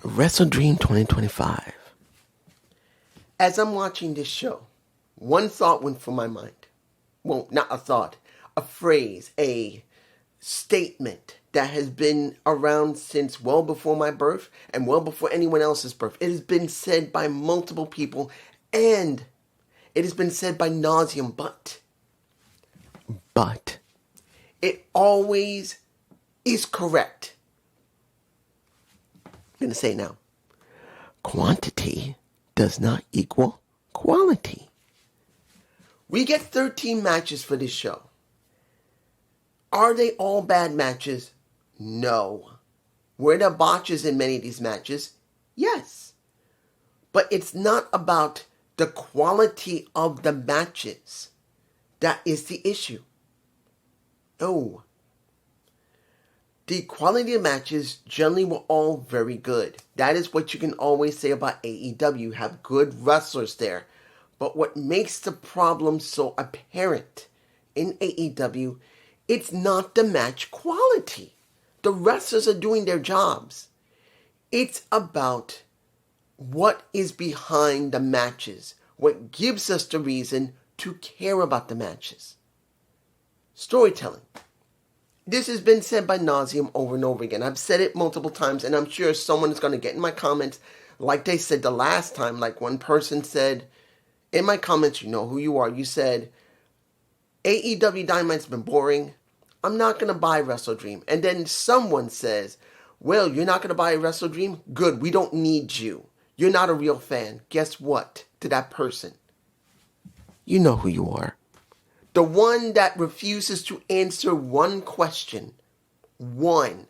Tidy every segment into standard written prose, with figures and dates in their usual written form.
WrestleDream 2025. As I'm watching this show, one thought went through my mind. Well, not a thought, a phrase, a statement that has been around since well before my birth and well before anyone else's birth. It has been said by multiple people and it has been said by nauseam, but it always is correct. I'm going to say it now. Quantity does not equal quality. We get 13 matches for this show. Are they all bad matches? No. Were there botches in many of these matches? Yes. But it's not about the quality of the matches. That is the issue. No. The quality of matches generally were all very good. That is what you can always say about AEW. You have good wrestlers there. But what makes the problem so apparent in AEW, it's not the match quality. The wrestlers are doing their jobs. It's about what is behind the matches. What gives us the reason to care about the matches. Storytelling. This has been said by nauseam over and over again. I've said it multiple times, and I'm sure someone is going to get in my comments like they said the last time. Like one person said, in my comments, you know who you are, you said, AEW Dynamite's been boring. I'm not going to buy WrestleDream. And then someone says, well, you're not going to buy WrestleDream? Good, we don't need you. You're not a real fan. Guess what? To that person. You know who you are. The one that refuses to answer one question. One.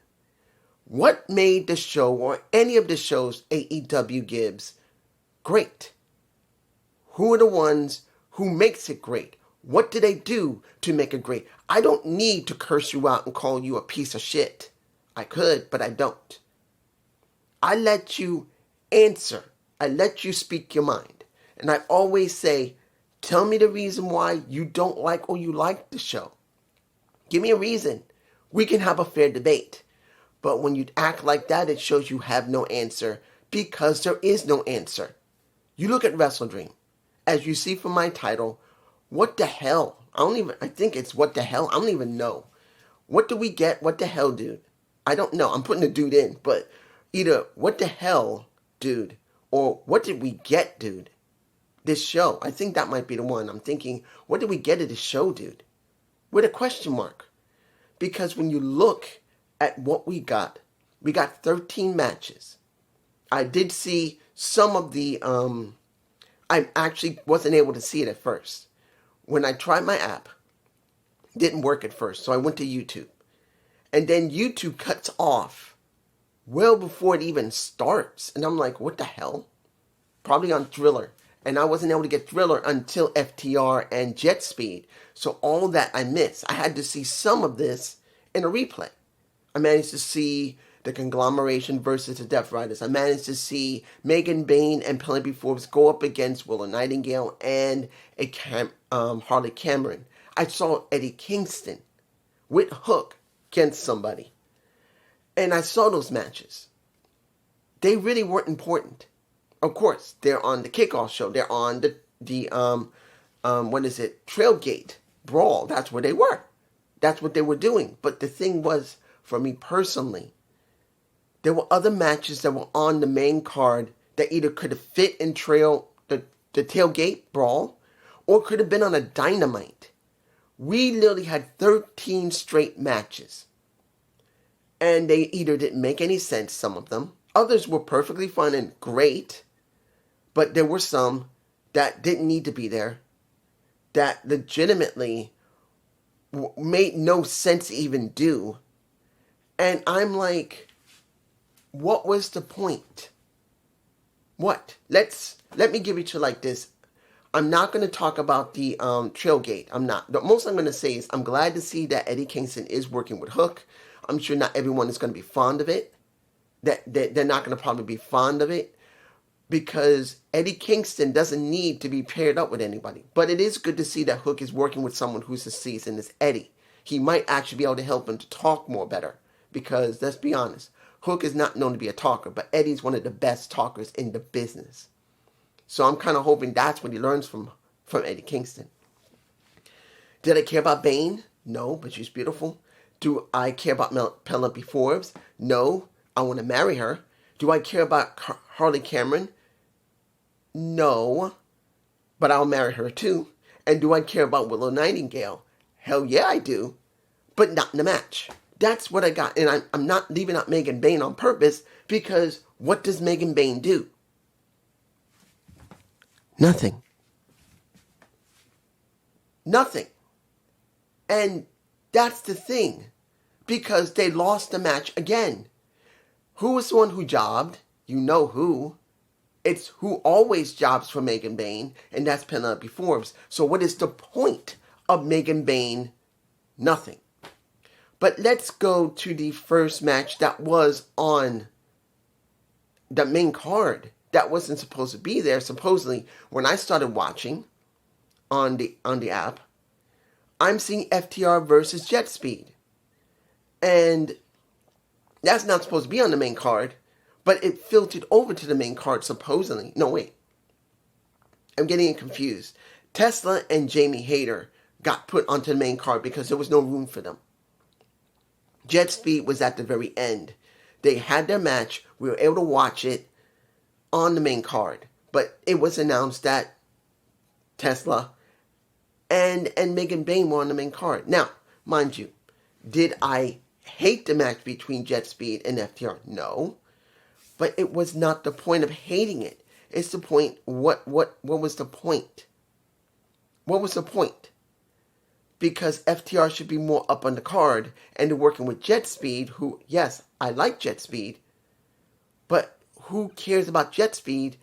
What made the show or any of the shows AEW gives great? Who are the ones who makes it great? What do they do to make it great? I don't need to curse you out and call you a piece of shit. I could, but I don't. I let you answer. I let you speak your mind. And I always say, tell me the reason why you don't like or you like the show. Give me a reason. We can have a fair debate. But when you act like that, it shows you have no answer because there is no answer. You look at WrestleDream. As you see from my title, what the hell? I think it's what the hell. I don't even know. What do we get? What the hell, dude? I don't know. I'm putting a dude in, but either what the hell, dude, or what did we get, dude? This show. I think that might be the one. I'm thinking, what did we get at this show, dude? With a question mark. Because when you look at what we got 13 matches. I did see some of the, I actually wasn't able to see it at first. When I tried my app, it didn't work at first, so I went to YouTube. And then YouTube cuts off well before it even starts. And I'm like, what the hell? Probably on Thriller. And I wasn't able to get Thriller until FTR and Jet Speed. So all that I missed. I had to see some of this in a replay. I managed to see the Conglomeration versus the Death Riders. I managed to see Megan Bayne and Penelope Forbes go up against Willow Nightingale and Harley Cameron. I saw Eddie Kingston with Hook against somebody. And I saw those matches. They really weren't important. Of course, they're on the kickoff show. They're on the Trailgate Brawl. That's where they were. That's what they were doing. But the thing was, for me personally, there were other matches that were on the main card that either could have fit in the Tailgate Brawl or could have been on a Dynamite. We literally had 13 straight matches. And they either didn't make any sense, some of them. Others were perfectly fun and great. But there were some that didn't need to be there, that legitimately made no sense to even do. And I'm like, what was the point? What? Let me give it to you like this. I'm not going to talk about the Trailgate. I'm not. The most I'm going to say is I'm glad to see that Eddie Kingston is working with Hook. I'm sure not everyone is going to be fond of it. That they're not going to probably be fond of it. Because Eddie Kingston doesn't need to be paired up with anybody. But it is good to see that Hook is working with someone who's as seasoned as Eddie. He might actually be able to help him to talk more better. Because, let's be honest, Hook is not known to be a talker, but Eddie's one of the best talkers in the business. So I'm kind of hoping that's what he learns from Eddie Kingston. Did I care about Bane? No, but she's beautiful. Do I care about Penelope Forbes? No, I want to marry her. Do I care about Harley Cameron? No, but I'll marry her too. And do I care about Willow Nightingale? Hell yeah, I do. But not in the match. That's what I got. And I'm not leaving out Megan Bayne on purpose, because what does Megan Bayne do? Nothing. Nothing. And that's the thing. Because they lost the match again. Who was the one who jobbed? You know who. It's who always jobs for Megan Bayne, and that's Penelope Forbes. So what is the point of Megan Bayne? Nothing. But let's go to the first match that was on the main card. That wasn't supposed to be there. Supposedly, when I started watching on the app, I'm seeing FTR versus Jet Speed. And that's not supposed to be on the main card, but it filtered over to the main card supposedly. No, wait. I'm getting confused. Tesla and Jamie Hayter got put onto the main card because there was no room for them. Jet Speed was at the very end. They had their match. We were able to watch it on the main card. But it was announced that Tesla and Megan Bayne were on the main card. Now, mind you, did I hate the match between Jet Speed and FTR? No. But it was not the point of hating it. It's the point, what was the point? What was the point? Because FTR should be more up on the card, and they're working with Jet Speed, who, yes, I like Jet Speed, but who cares about Jet Speed?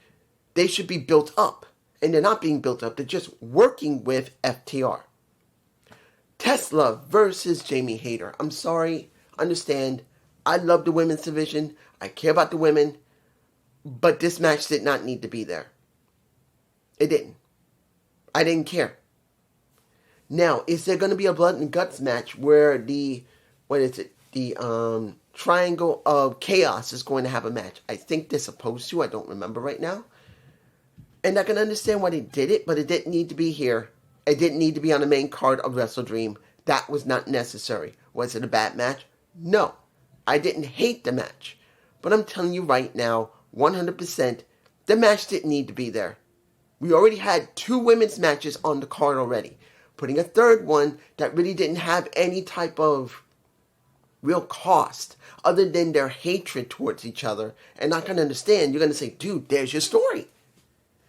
They should be built up, and they're not being built up. They're just working with FTR. Tesla versus Jamie Hayter. I'm sorry, understand, I love the women's division, I care about the women, but this match did not need to be there. It didn't. I didn't care. Now, is there going to be a blood and guts match where the Triangle of Chaos is going to have a match? I think they're supposed to. I don't remember right now. And I can understand why they did it, but it didn't need to be here. It didn't need to be on the main card of WrestleDream. That was not necessary. Was it a bad match? No. I didn't hate the match. But I'm telling you right now, 100%, the match didn't need to be there. We already had 2 women's matches on the card already. Putting a third one that really didn't have any type of real cost other than their hatred towards each other. And I can understand, you're going to say, dude, there's your story.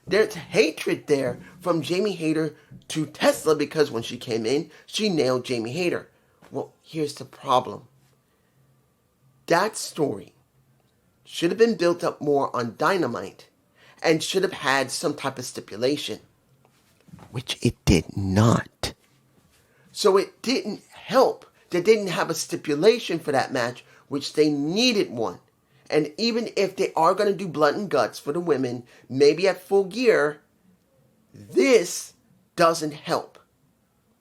There's hatred there from Jamie Hayter to Tesla because when she came in, she nailed Jamie Hayter. Well, here's the problem. That story should have been built up more on Dynamite and should have had some type of stipulation, which it did not. So it didn't help. They didn't have a stipulation for that match, which they needed one. And even if they are going to do blood and guts for the women, maybe at Full Gear, this doesn't help.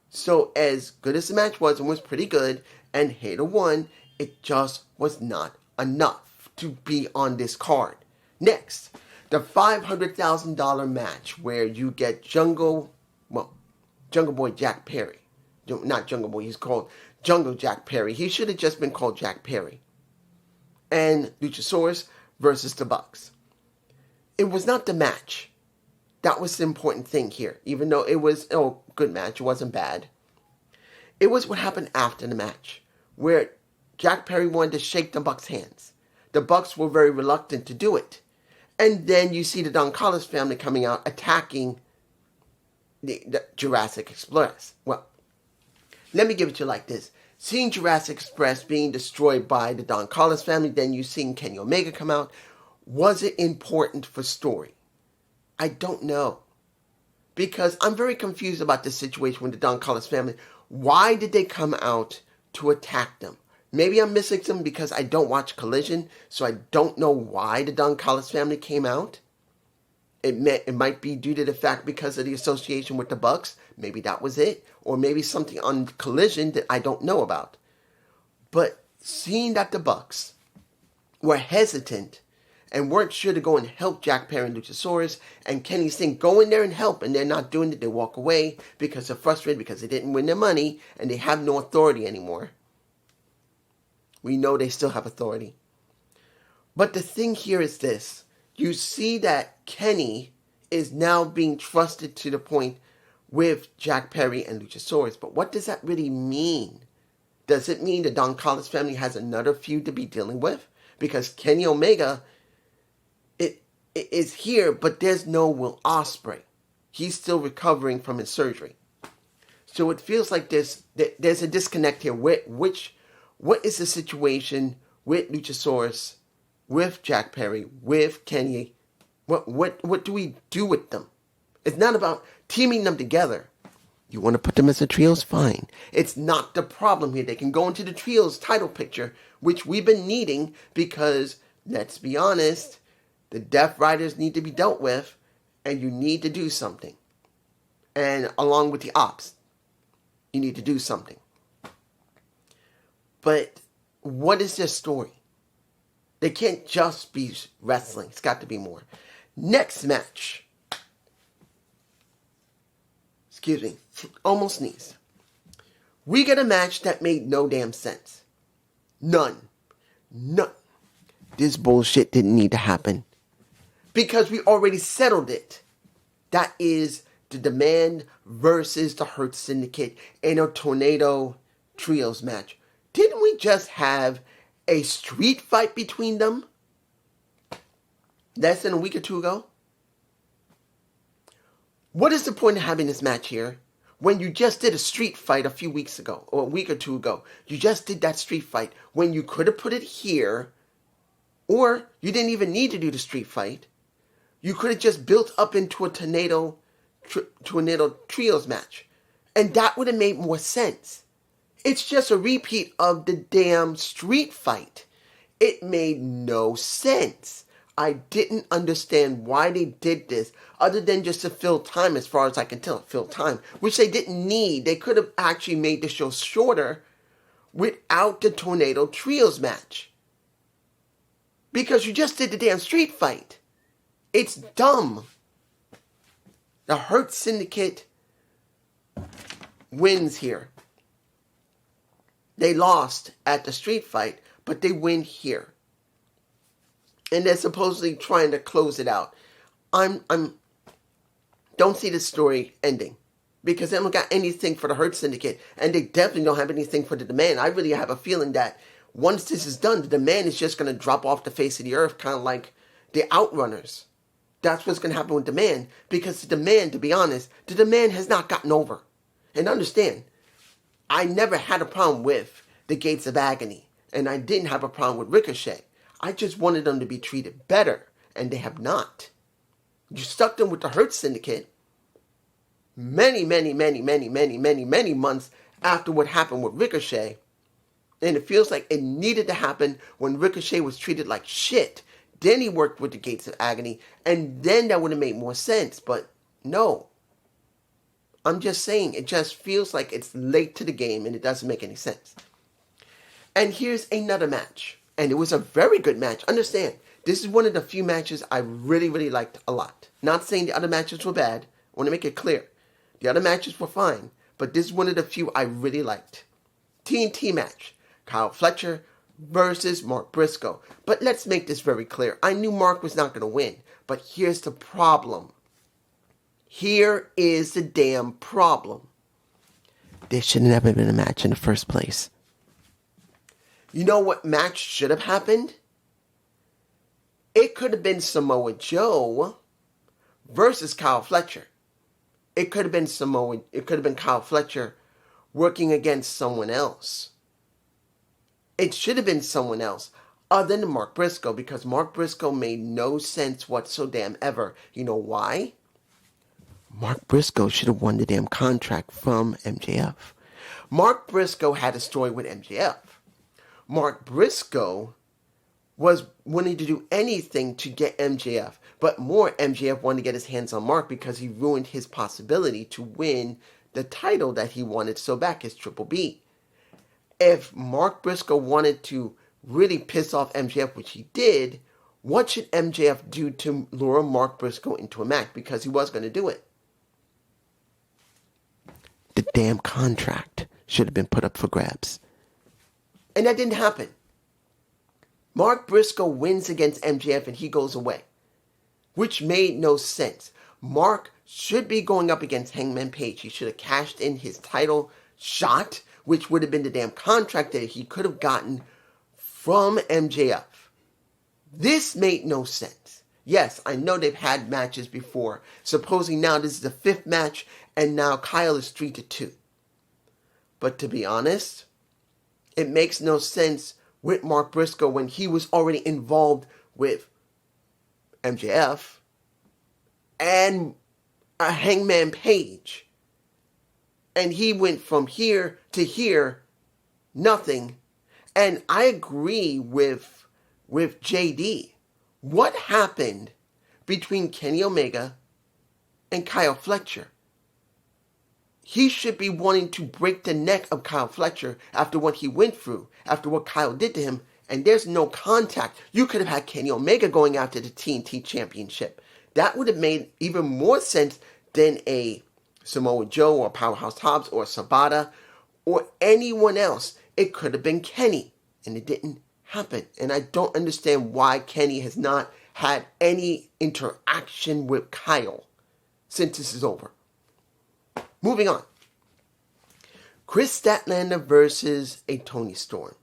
So as good as the match was, and was pretty good, and Hayter won, it just was not enough to be on this card. Next, the $500,000 match where you get Jungle Boy Jack Perry. Not Jungle Boy, he's called Jungle Jack Perry. He should have just been called Jack Perry. And Luchasaurus versus the Bucks. It was not the match. That was the important thing here. Even though it was a good match, it wasn't bad. It was what happened after the match, where Jack Perry wanted to shake the Bucks' hands. The Bucks were very reluctant to do it. And then you see the Don Callis family coming out attacking the Jurassic Express. Well, let me give it to you like this. Seeing Jurassic Express being destroyed by the Don Callis family, then you seeing Kenny Omega come out, was it important for story? I don't know. Because I'm very confused about this situation with the Don Callis family. Why did they come out to attack them? Maybe I'm missing them because I don't watch Collision, so I don't know why the Don Callis family came out. It might be due to the fact because of the association with the Bucks. Maybe that was it. Or maybe something on Collision that I don't know about. But seeing that the Bucks were hesitant and weren't sure to go and help Jack Perry and Luchasaurus, and Kenny Singh go in there and help, and they're not doing it. They walk away because they're frustrated because they didn't win their money and they have no authority anymore. We know they still have authority. But the thing here is this. You see that Kenny is now being trusted to the point with Jack Perry and Luchasaurus. But what does that really mean? Does it mean the Don Callis family has another feud to be dealing with? Because Kenny Omega it is here, but there's no Will Ospreay. He's still recovering from his surgery. So it feels like there's a disconnect here. What is the situation with Luchasaurus, with Jack Perry, with Kenny? What do we do with them? It's not about teaming them together. You want to put them as a trios? Fine. It's not the problem here. They can go into the trios title picture, which we've been needing because, let's be honest, the Death Riders need to be dealt with, and you need to do something. And along with the Ops, you need to do something. But what is their story? They can't just be wrestling. It's got to be more. Next match. Excuse me. Almost sneezed. We get a match that made no damn sense. None. This bullshit didn't need to happen. Because we already settled it. That is the Demand versus the Hurt Syndicate in a Tornado Trios match. Didn't we just have a street fight between them less than a week or two ago? What is the point of having this match here when you just did a street fight a few weeks ago or a week or two ago? You just did that street fight when you could have put it here, or you didn't even need to do the street fight. You could have just built up into a Tornado Trios match, and that would have made more sense. It's just a repeat of the damn street fight. It made no sense. I didn't understand why they did this other than just to fill time, as far as I can tell, fill time, which they didn't need. They could have actually made the show shorter without the Tornado Trios match. Because you just did the damn street fight. It's dumb. The Hurt Syndicate wins here. They lost at the street fight, but they win here. And they're supposedly trying to close it out. Don't see this story ending. Because they don't got anything for the Hurt Syndicate. And they definitely don't have anything for the Demand. I really have a feeling that once this is done, the Demand is just going to drop off the face of the earth, kind of like the Outrunners. That's what's going to happen with Demand. Because the Demand, to be honest, the Demand has not gotten over. And understand, I never had a problem with the Gates of Agony. And I didn't have a problem with Ricochet. I just wanted them to be treated better. And they have not. You stuck them with the Hurt Syndicate many months after what happened with Ricochet. And it feels like it needed to happen when Ricochet was treated like shit. Then he worked with the Gates of Agony. And then that would have made more sense. But no. I'm just saying, it just feels like it's late to the game and it doesn't make any sense. And here's another match. And it was a very good match. Understand, this is one of the few matches I really liked a lot. Not saying the other matches were bad. I want to make it clear. The other matches were fine. But this is one of the few I really liked. TNT match. Kyle Fletcher versus Mark Briscoe. But let's make this very clear. I knew Mark was not going to win. But here's the problem. Here is the damn problem. There should have never been a match in the first place. You know what match should have happened? It could have been Samoa Joe versus Kyle Fletcher. It could have been Kyle Fletcher working against someone else. It should have been someone else other than Mark Briscoe, because Mark Briscoe made no sense whatsoever. You know why? Mark Briscoe should have won the damn contract from MJF. Mark Briscoe had a story with MJF. Mark Briscoe was wanting to do anything to get MJF. But more, MJF wanted to get his hands on Mark because he ruined his possibility to win the title that he wanted so back, his Triple B. If Mark Briscoe wanted to really piss off MJF, which he did, what should MJF do to lure Mark Briscoe into a match? Because he was going to do it. The damn contract should have been put up for grabs. And that didn't happen. Mark Briscoe wins against MJF and he goes away, which made no sense. Mark should be going up against Hangman Page. He should have cashed in his title shot, which would have been the damn contract that he could have gotten from MJF. This made no sense. Yes, I know they've had matches before. Supposing now this is the 5th match and now Kyle is 3-2. But to be honest, it makes no sense with Mark Briscoe when he was already involved with MJF and a Hangman Page. And he went from here to here, nothing. And I agree with JD. What happened between Kenny Omega and Kyle Fletcher? He should be wanting to break the neck of Kyle Fletcher after what he went through, after what Kyle did to him, and there's no contact. You could have had Kenny Omega going after the TNT Championship. That would have made even more sense than a Samoa Joe or Powerhouse Hobbs or Sabata or anyone else. It could have been Kenny, and it didn't happen. And I don't understand why Kenny has not had any interaction with Kyle since this is over. Moving on. Chris Statlander versus a Tony Storm.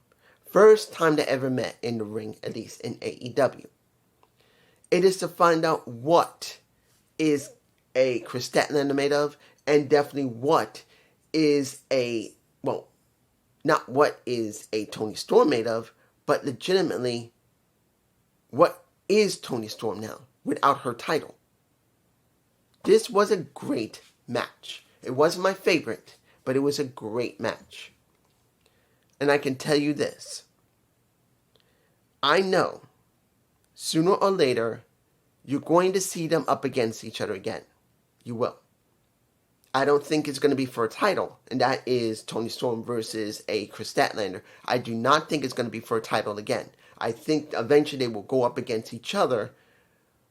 First time they ever met in the ring, at least in AEW. It is to find out what is a Chris Statlander made of, and definitely what is not what is a Tony Storm made of, but legitimately, what is Tony Storm now without her title? This was a great match. It wasn't my favorite, but it was a great match. And I can tell you this. I know sooner or later, you're going to see them up against each other again. You will. I don't think it's going to be for a title, and that is Tony Storm versus a Chris Statlander. I do not think it's going to be for a title again. I think eventually they will go up against each other,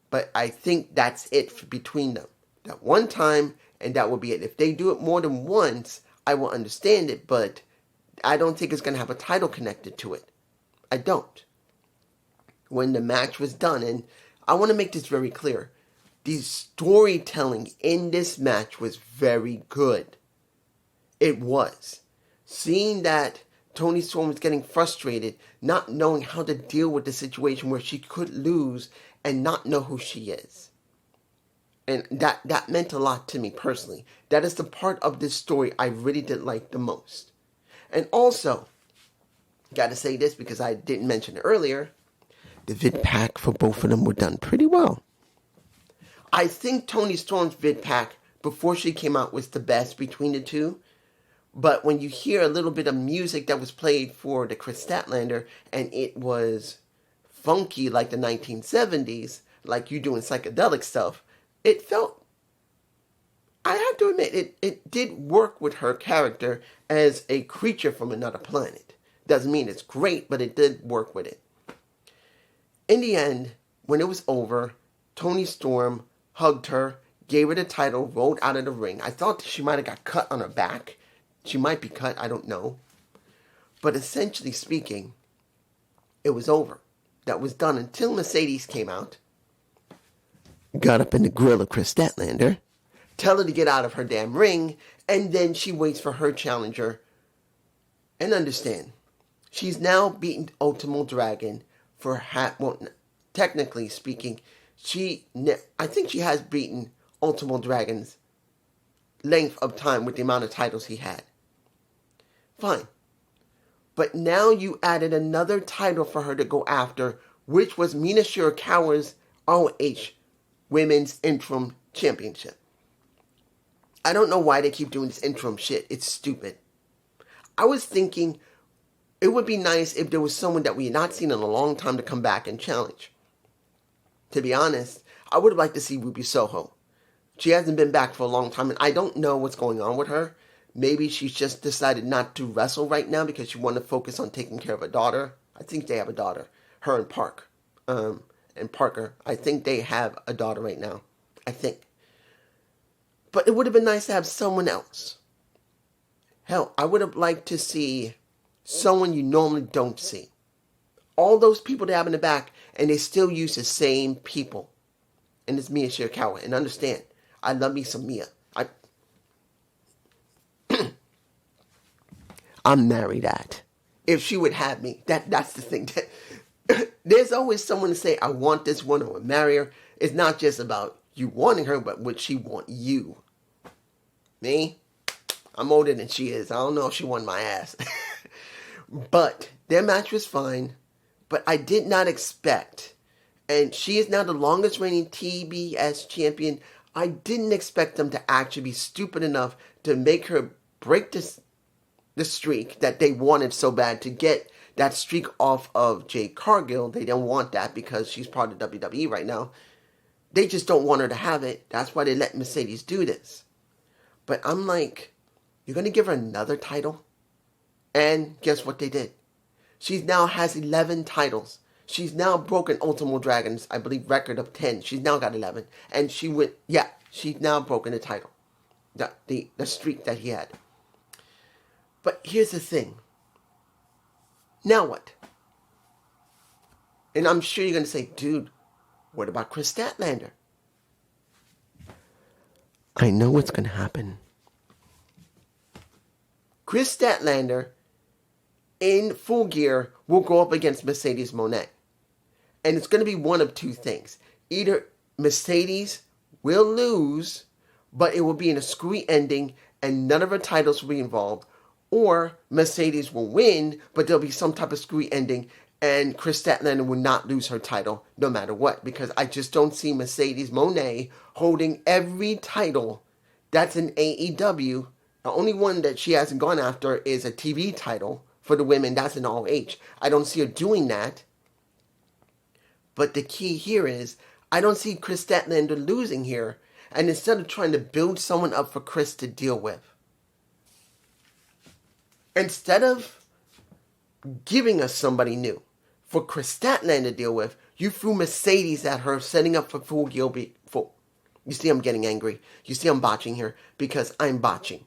but I think that's it between them. That one time, and that will be it. If they do it more than once, I will understand it, but I don't think it's going to have a title connected to it. I don't. When the match was done, and I want to make this very clear, the storytelling in this match was very good. It was. Seeing that Toni Storm was getting frustrated, not knowing how to deal with the situation where she could lose and not know who she is. And that meant a lot to me personally. That is the part of this story I really did like the most. And also, got to say this because I didn't mention it earlier, the vid pack for both of them were done pretty well. I think Toni Storm's vid pack before she came out was the best between the two. But when you hear a little bit of music that was played for the Chris Statlander and it was funky like the 1970s, like you doing psychedelic stuff, it felt, I have to admit, it did work with her character as a creature from another planet. Doesn't mean it's great, but it did work with it. In the end, when it was over, Toni Storm hugged her, gave her the title, rolled out of the ring. I thought she might have got cut on her back. She might be cut, I don't know. But essentially speaking, it was over. That was done until Mercedes came out, got up in the grill of Chris Statlander, tell her to get out of her damn ring, and then she waits for her challenger. And understand, she's now beaten Ultimo Dragon for technically speaking, I think she has beaten Ultimo Dragon's length of time with the amount of titles he had. Fine. But now you added another title for her to go after, which was Mina Shirakawa's ROH Women's Interim Championship. I don't know why they keep doing this interim shit. It's stupid. I was thinking it would be nice if there was someone that we had not seen in a long time to come back and challenge. To be honest, I would have liked to see Ruby Soho. She hasn't been back for a long time, and I don't know what's going on with her. Maybe she's just decided not to wrestle right now because she wanted to focus on taking care of her daughter. I think they have a daughter. Her and Parker. I think they have a daughter right now. I think. But it would have been nice to have someone else. Hell, I would have liked to see someone you normally don't see. All those people they have in the back, and they still use the same people. And it's Mia Shirakawa. And understand, I love me some Mia. I'm married at. If she would have me, that's the thing. There's always someone to say, I want this woman, I would marry her. It's not just about you wanting her, but would she want you? Me? I'm older than she is. I don't know if she won my ass. But their match was fine. But I did not expect, and she is now the longest reigning TBS champion, I didn't expect them to actually be stupid enough to make her break the streak that they wanted so bad, to get that streak off of Jade Cargill. They don't want that because she's part of WWE right now. They just don't want her to have it. That's why they let Mercedes do this. But I'm like, you're going to give her another title? And guess what they did? She now has 11 titles. She's now broken Ultimo Dragon's, I believe, record of 10. She's now got 11. And she's now broken the title. The streak that he had. But here's the thing. Now what? And I'm sure you're going to say, dude, what about Chris Statlander? I know what's going to happen. Chris Statlander, in Full Gear, will go up against Mercedes Moné. And it's going to be one of two things. Either Mercedes will lose, but it will be in a screwy ending and none of her titles will be involved. Or Mercedes will win, but there'll be some type of screwy ending and Chris Statlander will not lose her title no matter what. Because I just don't see Mercedes Moné holding every title that's in AEW. The only one that she hasn't gone after is a TV title for the women. That's in ROH. I don't see her doing that. But the key here is, I don't see Chris Statlander losing here. And instead of trying to build someone up for Chris to deal with, instead of giving us somebody new for Chris Statlander to deal with, you threw Mercedes at her, setting up for Full Gear. You see I'm getting angry. You see I'm botching here because I'm botching.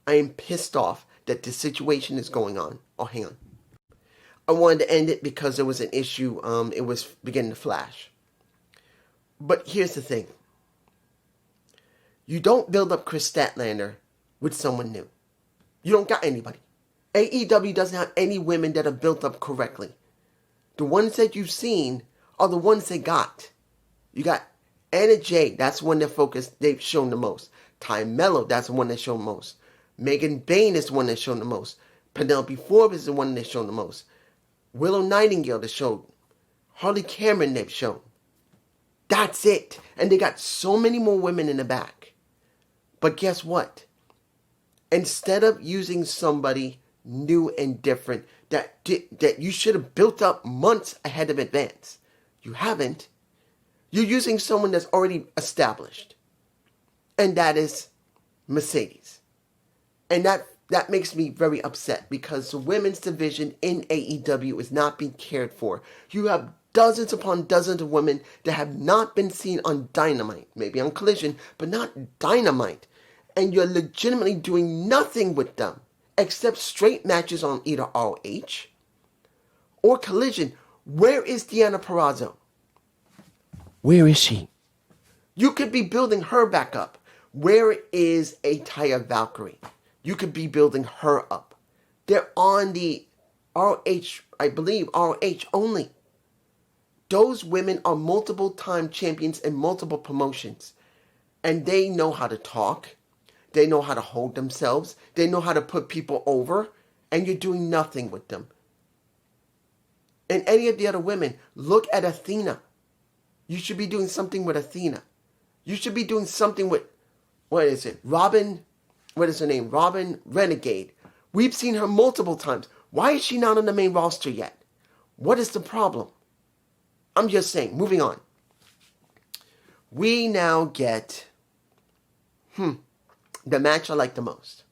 I am pissed off that this situation is going on. Oh, hang on. I wanted to end it because there was an issue. It was beginning to flash. But here's the thing. You don't build up Chris Statlander with someone new. You don't got anybody. AEW doesn't have any women that are built up correctly. The ones that you've seen are the ones they got. You got Anna Jay, that's the one they've shown the most. Ty Mello, that's the one that's shown most. Megan Bayne is the one that's shown the most. Penelope Forbes is the one that's shown the most. Willow Nightingale that showed. Harley Cameron they've shown. That's it. And they got so many more women in the back. But guess what? Instead of using somebody new and different that you should have built up months ahead of advance, you haven't. You're using someone that's already established. And that is Mercedes. And that makes me very upset because the women's division in AEW is not being cared for. You have dozens upon dozens of women that have not been seen on Dynamite, maybe on Collision, but not Dynamite. And you're legitimately doing nothing with them except straight matches on either ROH or Collision. Where is Deonna Purrazzo? Where is she? You could be building her back up. Where is a Taya Valkyrie? You could be building her up. They're on the ROH, I believe, ROH only. Those women are multiple time champions in multiple promotions. And they know how to talk. They know how to hold themselves. They know how to put people over. And you're doing nothing with them. And any of the other women, look at Athena. You should be doing something with Athena. You should be doing something with, what is it? Robin, what is her name? Robin Renegade. We've seen her multiple times. Why is she not on the main roster yet? What is the problem? I'm just saying, moving on. We now get, the match I like the most.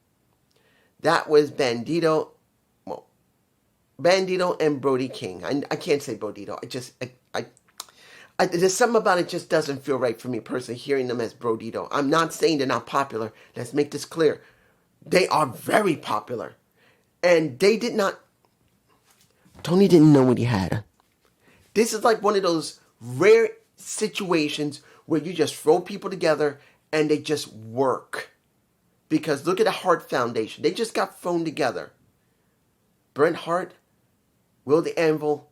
That was Bandito. Well, Bandito and Brody King. I can't say Bodito. There's something about it just doesn't feel right for me personally, hearing them as Brodito. I'm not saying they're not popular. Let's make this clear. They are very popular. And they did not... Tony didn't know what he had. This is like one of those rare situations where you just throw people together and they just work. Because look at the Hart Foundation. They just got thrown together. Bret Hart, Will the Anvil,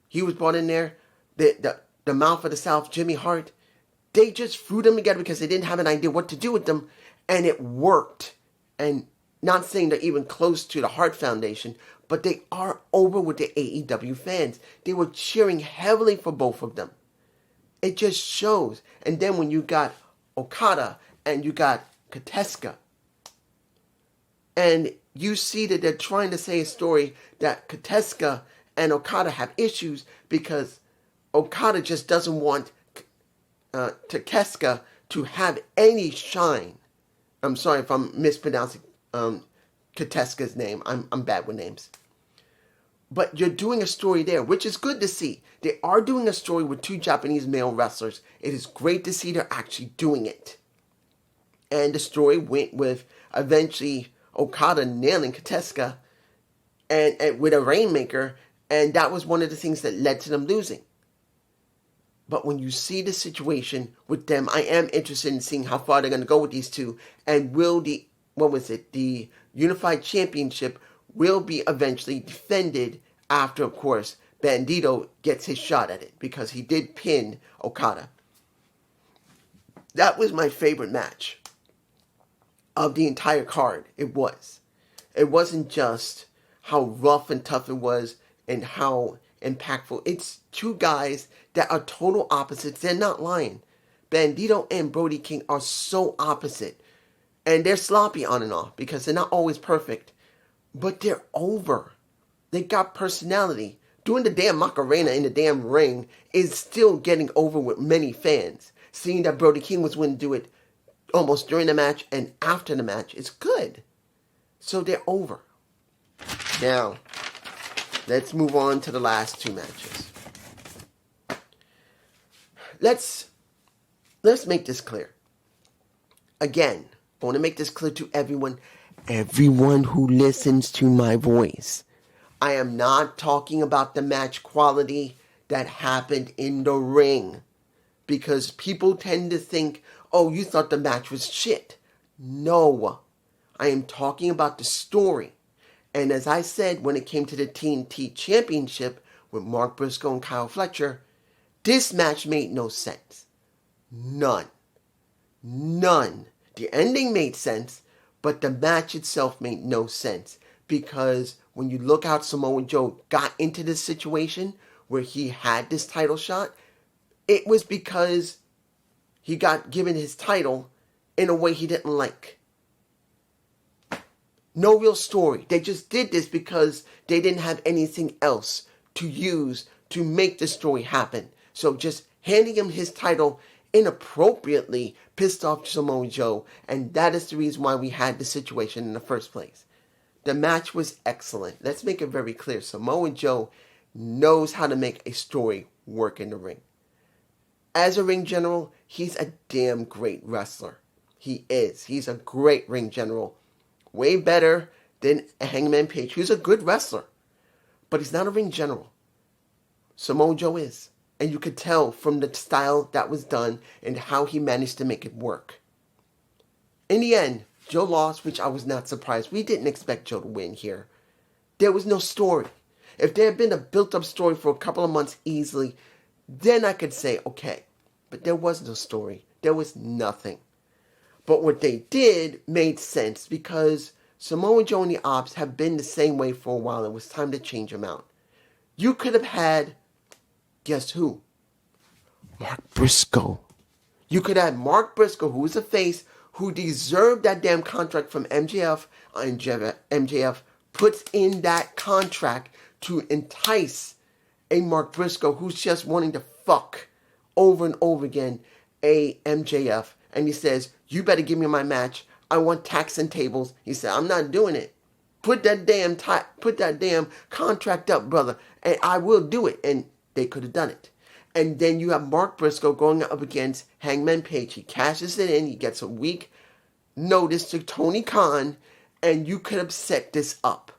he was brought in there. The Mouth of the South, Jimmy Hart, they just threw them together because they didn't have an idea what to do with them, and it worked. And not saying they're even close to the Hart Foundation, but they are over with the AEW fans. They were cheering heavily for both of them. It just shows. And then when you got Okada and you got Kateska, and you see that they're trying to say a story that Kateska and Okada have issues because Okada just doesn't want Kateska to have any shine. I'm sorry if I'm mispronouncing Kateska's name. I'm bad with names. But you're doing a story there, which is good to see. They are doing a story with two Japanese male wrestlers. It is great to see they're actually doing it. And the story went with eventually Okada nailing Kateska and with a Rainmaker, and that was one of the things that led to them losing. But when you see the situation with them, I am interested in seeing how far they're going to go with these two. And will the Unified Championship will be eventually defended after, of course, Bandito gets his shot at it. Because he did pin Okada. That was my favorite match of the entire card. It was. It wasn't just how rough and tough it was and how impactful. It's two guys that are total opposites. They're not lying. Bandito and Brody King are so opposite. And they're sloppy on and off because they're not always perfect. But they're over. They got personality. Doing the damn Macarena in the damn ring is still getting over with many fans. Seeing that Brody King was willing to do it almost during the match and after the match is good. So they're over. Now, let's move on to the last two matches. Let's make this clear. Again, I want to make this clear to everyone who listens to my voice. I am not talking about the match quality that happened in the ring. Because people tend to think, oh, you thought the match was shit. No. I am talking about the story. And as I said when it came to the TNT Championship with Mark Briscoe and Kyle Fletcher, this match made no sense. None. The ending made sense, but the match itself made no sense. Because when you look how Samoa Joe got into this situation where he had this title shot, it was because he got given his title in a way he didn't like. No real story. They just did this because they didn't have anything else to use to make the story happen. So just handing him his title inappropriately pissed off Samoa Joe, and that is the reason why we had the situation in the first place. The match was excellent. Let's make it very clear. Samoa Joe knows how to make a story work in the ring. As a ring general, he's a damn great wrestler. He is. He's a great ring general. Way better than Hangman Page, who's a good wrestler. But he's not a ring general. Samoa Joe is. And you could tell from the style that was done and how he managed to make it work. In the end, Joe lost, which I was not surprised. We didn't expect Joe to win here. There was no story. If there had been a built-up story for a couple of months easily, then I could say, okay. But there was no story. There was nothing. But what they did made sense because Samoa Joe and the Ops have been the same way for a while. It was time to change them out. You could have had, guess who? Mark Briscoe. You could have Mark Briscoe, who was a face, who deserved that damn contract from MJF. And MJF puts in that contract to entice a Mark Briscoe who's just wanting to fuck over and over again a MJF. And he says, you better give me my match. I want tax and tables. He said, I'm not doing it. Put that damn contract up, brother, and I will do it. And they could have done it. And then you have Mark Briscoe going up against Hangman Page. He cashes it in. He gets a week notice to Tony Khan, and you could have set this up.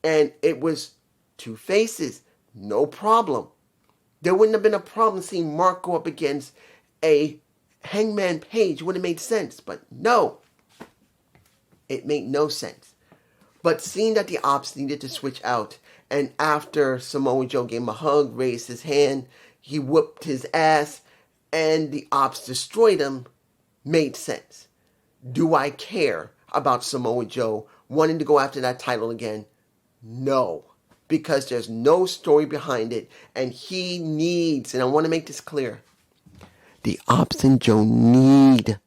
And it was two faces, no problem. There wouldn't have been a problem seeing Mark go up against a Hangman Page. It would have made sense, but no. It made no sense. But seeing that the Ops needed to switch out, and after Samoa Joe gave him a hug, raised his hand, he whooped his ass, and the Ops destroyed him, made sense. Do I care about Samoa Joe wanting to go after that title again? No. Because there's no story behind it, and he needs, and I want to make this clear, the Ops and Joe need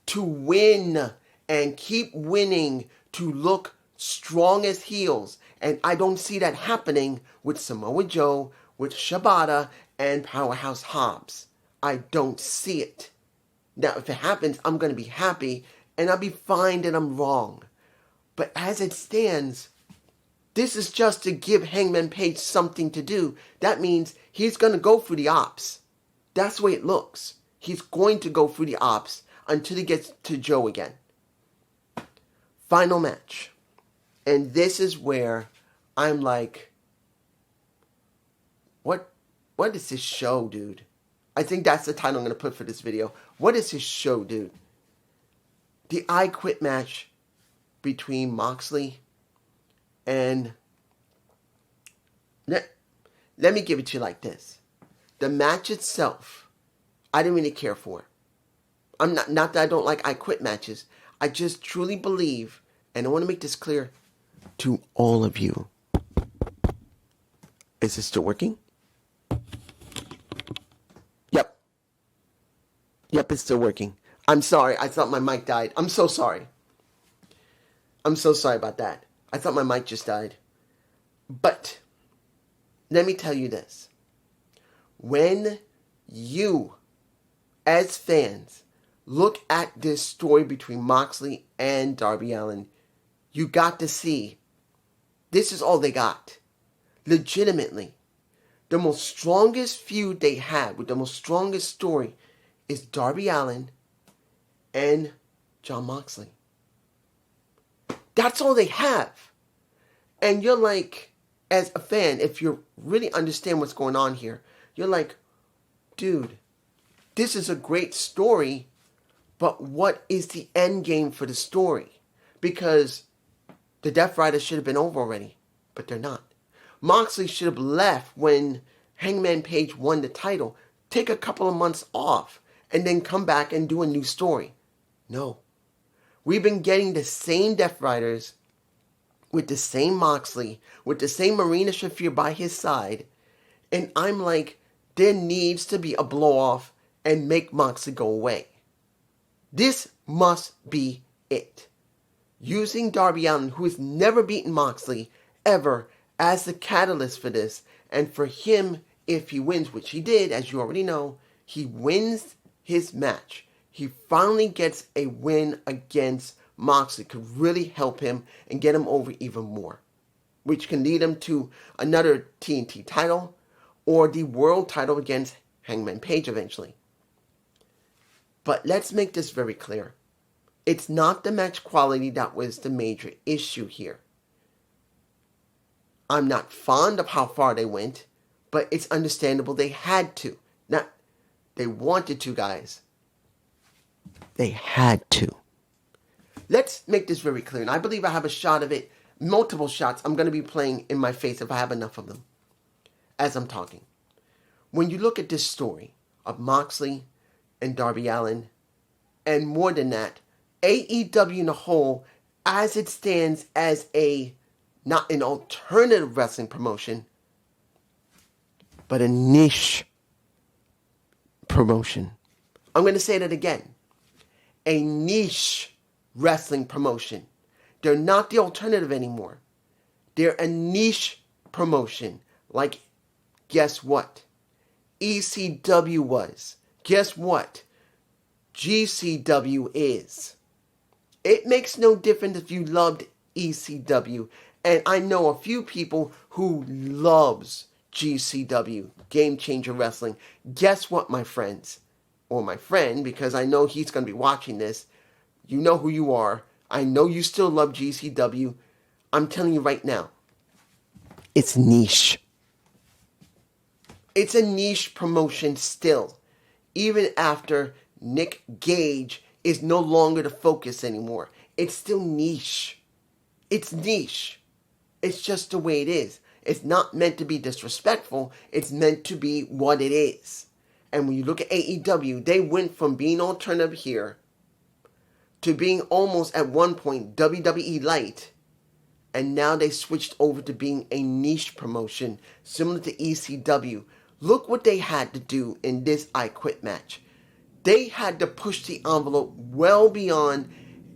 to win and keep winning to look strong as heels. And I don't see that happening with Samoa Joe, with Shibata, and Powerhouse Hobbs. I don't see it. Now, if it happens, I'm going to be happy, and I'll be fine that I'm wrong. But as it stands, this is just to give Hangman Page something to do. That means he's going to go for the Ops. That's the way it looks. He's going to go for the Ops until he gets to Joe again. Final match. And this is where I'm like, what is this show, dude? I think that's the title I'm going to put for this video. What is this show, dude? The I Quit match between Moxley and... Let me give it to you like this. The match itself, I didn't really care for. I'm not that I don't like I Quit matches. I just truly believe, and I want to make this clear to all of you. Is this still working? Yep, it's still working. I'm sorry. I thought my mic died. I'm so sorry. I'm so sorry about that. I thought my mic just died. But let me tell you this. When you, as fans, look at this story between Moxley and Darby Allin, you got to see this is all they got. Legitimately. The most strongest feud they had with the most strongest story is Darby Allin and Jon Moxley. That's all they have. And you're like, as a fan, if you really understand what's going on here, you're like, dude, this is a great story, but what is the end game for the story? Because the Death Riders should have been over already, but they're not. Moxley should have left when Hangman Page won the title, take a couple of months off, and then come back and do a new story. No. We've been getting the same Death Riders with the same Moxley, with the same Marina Shafir by his side, and I'm like, there needs to be a blow-off and make Moxley go away. This must be it. Using Darby Allin, who has never beaten Moxley, ever, as the catalyst for this, and for him, if he wins, which he did, as you already know, he wins his match. He finally gets a win against Moxley. Could really help him and get him over even more. Which can lead him to another TNT title or the world title against Hangman Page eventually. But let's make this very clear. It's not the match quality that was the major issue here. I'm not fond of how far they went, but it's understandable they had to. They wanted to, guys. They had to. Let's make this very clear. And I believe I have a shot of it, multiple shots I'm going to be playing in my face if I have enough of them as I'm talking. When you look at this story of Moxley and Darby Allin, and more than that, AEW in a whole, as it stands as not an alternative wrestling promotion, but a niche promotion. I'm going to say that again. A niche wrestling promotion. They're not the alternative anymore. They're a niche promotion. Like, guess what? ECW was. Guess what? GCW is. It makes no difference if you loved ECW. And I know a few people who loves GCW, Game Changer Wrestling. Guess what, my friends? Or my friend, because I know he's going to be watching this. You know who you are. I know you still love GCW. I'm telling you right now, it's niche. It's a niche promotion still. Even after Nick Gage is no longer the focus anymore. It's still niche. It's niche. It's just the way it is. It's not meant to be disrespectful. It's meant to be what it is. And when you look at AEW, they went from being alternative here to being almost at one point WWE Light. And now they switched over to being a niche promotion similar to ECW. Look what they had to do in this I Quit match. They had to push the envelope well beyond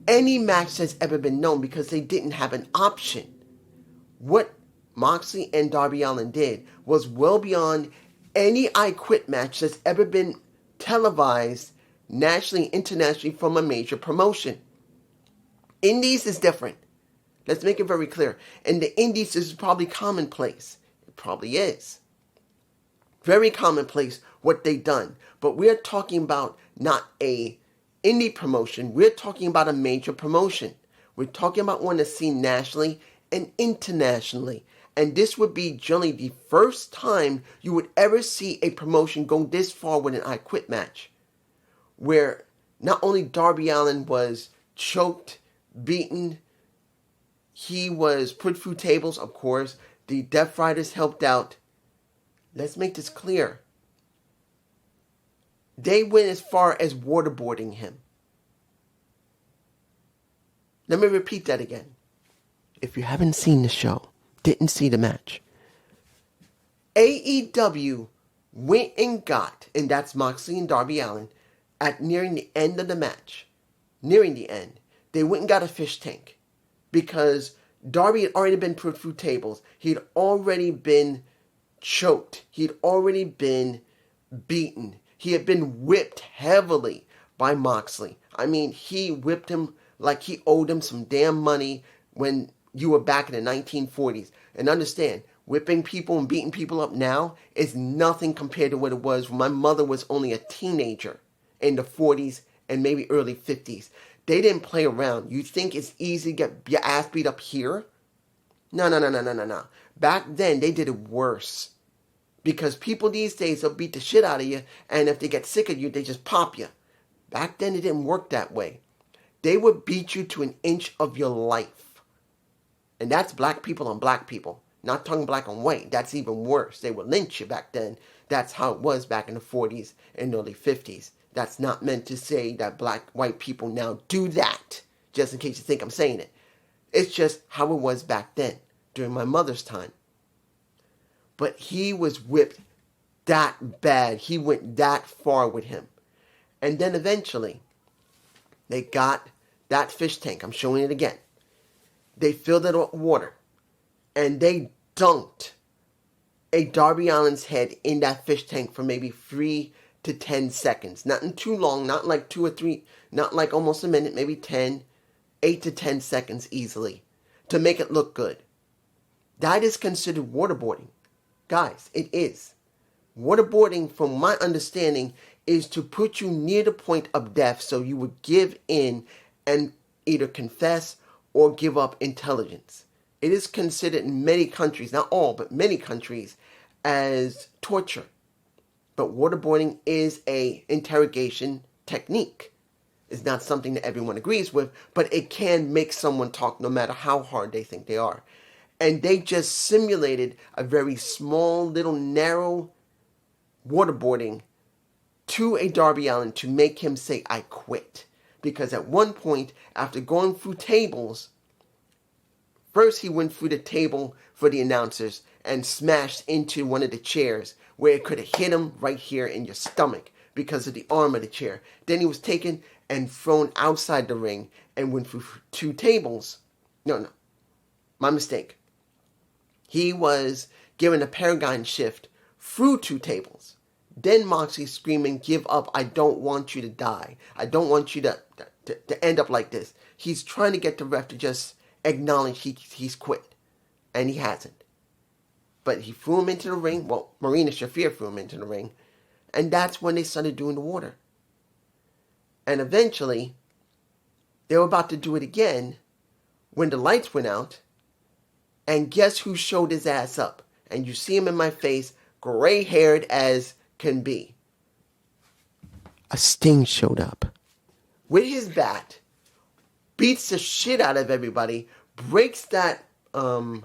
any match that's ever been known because they didn't have an option. What Moxley and Darby Allin did was well beyond any I Quit match that's ever been televised nationally, internationally from a major promotion. Indies is different. Let's make it very clear. In the Indies, this is probably commonplace. It probably is. Very commonplace what they done. But we're talking about not a indie promotion. We're talking about a major promotion. We're talking about one that's seen nationally and internationally. And this would be generally the first time you would ever see a promotion go this far with an I Quit match. Where not only Darby Allin was choked, beaten, he was put through tables, of course. The Death Riders helped out. Let's make this clear. They went as far as waterboarding him. Let me repeat that again. If you haven't seen the show, didn't see the match, AEW went and got, and that's Moxley and Darby Allin, at nearing the end of the match, nearing the end, they went and got a fish tank. Because Darby had already been put through tables. He'd already been choked. He'd already been beaten. He had been whipped heavily by Moxley. I mean, he whipped him like he owed him some damn money when you were back in the 1940s. And understand, whipping people and beating people up now is nothing compared to what it was when my mother was only a teenager in the 40s and maybe early 50s. They didn't play around. You think it's easy to get your ass beat up here? No. Back then, they did it worse. Because people these days will beat the shit out of you, and if they get sick of you, they just pop you. Back then, it didn't work that way. They would beat you to an inch of your life. And that's black people on black people. Not talking black on white. That's even worse. They would lynch you back then. That's how it was back in the 40s and early 50s. That's not meant to say that white people now do that, just in case you think I'm saying it. It's just how it was back then, during my mother's time. But he was whipped that bad. He went that far with him. And then eventually, they got that fish tank. I'm showing it again. They filled it with water. And they dunked a Darby Allin's head in that fish tank for maybe 3 to 10 seconds. Nothing too long, not like 2 or 3, not like almost a minute, maybe 8 to 10 seconds easily to make it look good. That is considered waterboarding. Guys, it is. Waterboarding, from my understanding, is to put you near the point of death so you would give in and either confess or give up intelligence. It is considered in many countries, not all, but many countries, as torture. But waterboarding is a interrogation technique. It's not something that everyone agrees with, but it can make someone talk no matter how hard they think they are. And they just simulated a very small, little, narrow waterboarding to a Darby Allin to make him say, I quit. Because at one point, after going through tables, first he went through the table for the announcers and smashed into one of the chairs where it could have hit him right here in your stomach because of the arm of the chair. Then he was taken and thrown outside the ring and went through 2 tables. No. My mistake. He was given a Paragon shift through 2 tables. Then Moxley screaming, give up, I don't want you to die. I don't want you to end up like this. He's trying to get the ref to just acknowledge he's quit. And he hasn't. But he threw him into the ring. Well, Marina Shafir threw him into the ring. And that's when they started doing the water. And eventually, they were about to do it again when the lights went out. And guess who showed his ass up? And you see him in my face, gray-haired as can be. A Sting showed up with his bat, beats the shit out of everybody, breaks that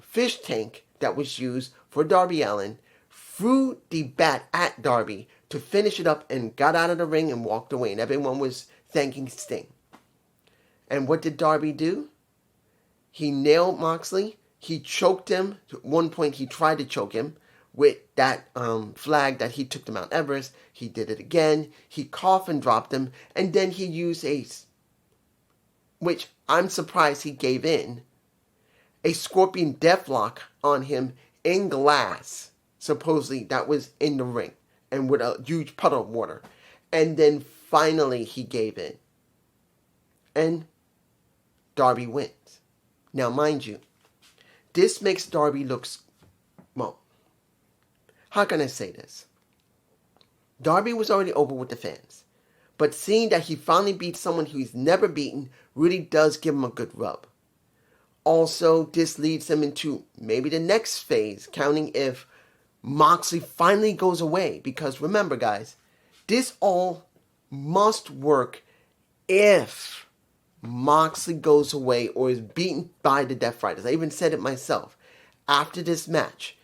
fish tank that was used for Darby Allin, threw the bat at Darby to finish it up, and got out of the ring and walked away. And everyone was thanking Sting. And what did Darby do? He nailed Moxley. He choked him. At one point, he tried to choke him with that flag that he took to Mount Everest. He did it again. He coffin dropped him. And then he used which I'm surprised he gave in, a scorpion deathlock on him in glass. Supposedly, that was in the ring. And with a huge puddle of water. And then finally, he gave in. And Darby wins. Now, mind you, this makes Darby look, well, how can I say this? Darby was already over with the fans. But seeing that he finally beat someone who he's never beaten really does give him a good rub. Also, this leads him into maybe the next phase, counting if Moxley finally goes away. Because remember, guys, this all must work if Moxley goes away or is beaten by the Death Riders. I even said it myself. After this match,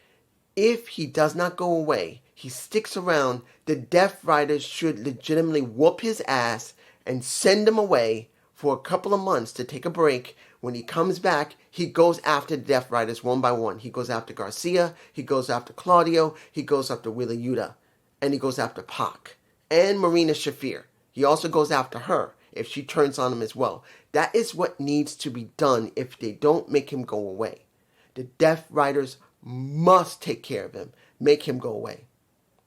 if he does not go away, he sticks around, the Death Riders should legitimately whoop his ass and send him away for a couple of months to take a break. When he comes back, he goes after the Death Riders one by one. He goes after Garcia, he goes after Claudio, he goes after Wheeler Yuta, and he goes after Pac and Marina Shafir. He also goes after her if she turns on him as well. That is what needs to be done if they don't make him go away. The Death Riders must take care of him, make him go away.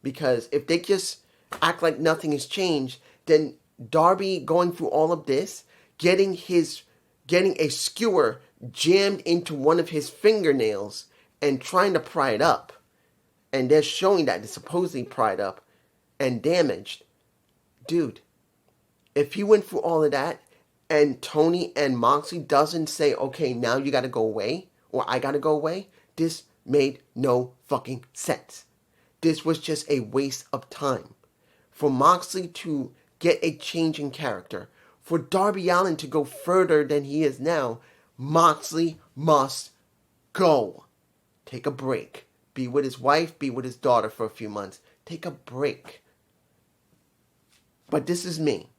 Because if they just act like nothing has changed, then Darby going through all of this, getting a skewer jammed into one of his fingernails and trying to pry it up, and they're showing that it's supposedly pried up and damaged. Dude, if he went through all of that and Tony and Moxley doesn't say, okay, now you gotta go away, or I gotta go away, this made no fucking sense. This was just a waste of time. For Moxley to get a change in character, for Darby Allin to go further than he is now, Moxley must go. Take a break. Be with his wife, be with his daughter for a few months. Take a break. But this is me.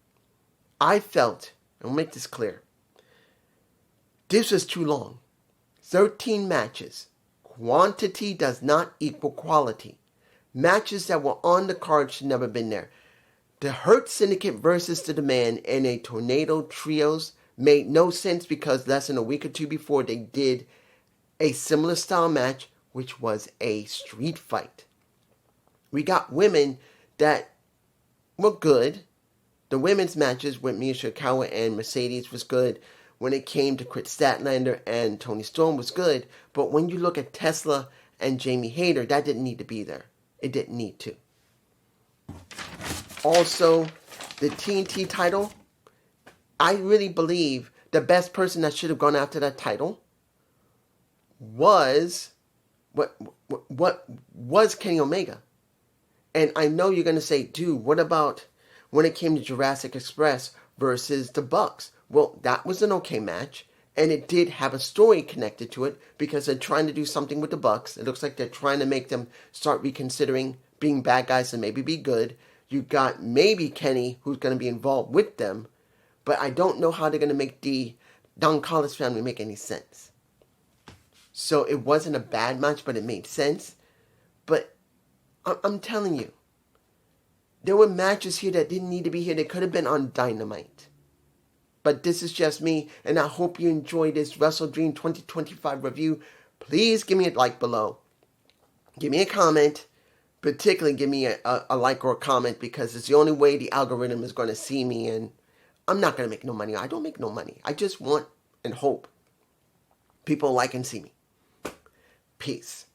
I felt, and I'll make this clear, this was too long. 13 matches. Quantity does not equal quality. Matches that were on the card should never have been there. The Hurt Syndicate versus The Demand in a Tornado Trios made no sense because less than a week or two before they did a similar style match, which was a street fight. We got women that were good. The women's matches with Mia Shirakawa and Mercedes was good. When it came to Chris Statlander and Toni Storm was good. But when you look at Tesla and Jamie Hayter, that didn't need to be there. It didn't need to. Also, the TNT title, I really believe the best person that should have gone after that title was Kenny Omega. And I know you're going to say, dude, what about when it came to Jurassic Express versus the Bucks? Well, that was an okay match. And it did have a story connected to it because they're trying to do something with the Bucks. It looks like they're trying to make them start reconsidering being bad guys and maybe be good. You got maybe Kenny, who's going to be involved with them. But I don't know how they're going to make the Don Callis family make any sense. So it wasn't a bad match, but it made sense. But I'm telling you, there were matches here that didn't need to be here. They could have been on Dynamite. But this is just me, and I hope you enjoyed this WrestleDream 2025 review. Please give me a like below. Give me a comment. Particularly give me a like or a comment because it's the only way the algorithm is going to see me, and I'm not going to make no money. I don't make no money. I just want and hope People like and see me. Peace.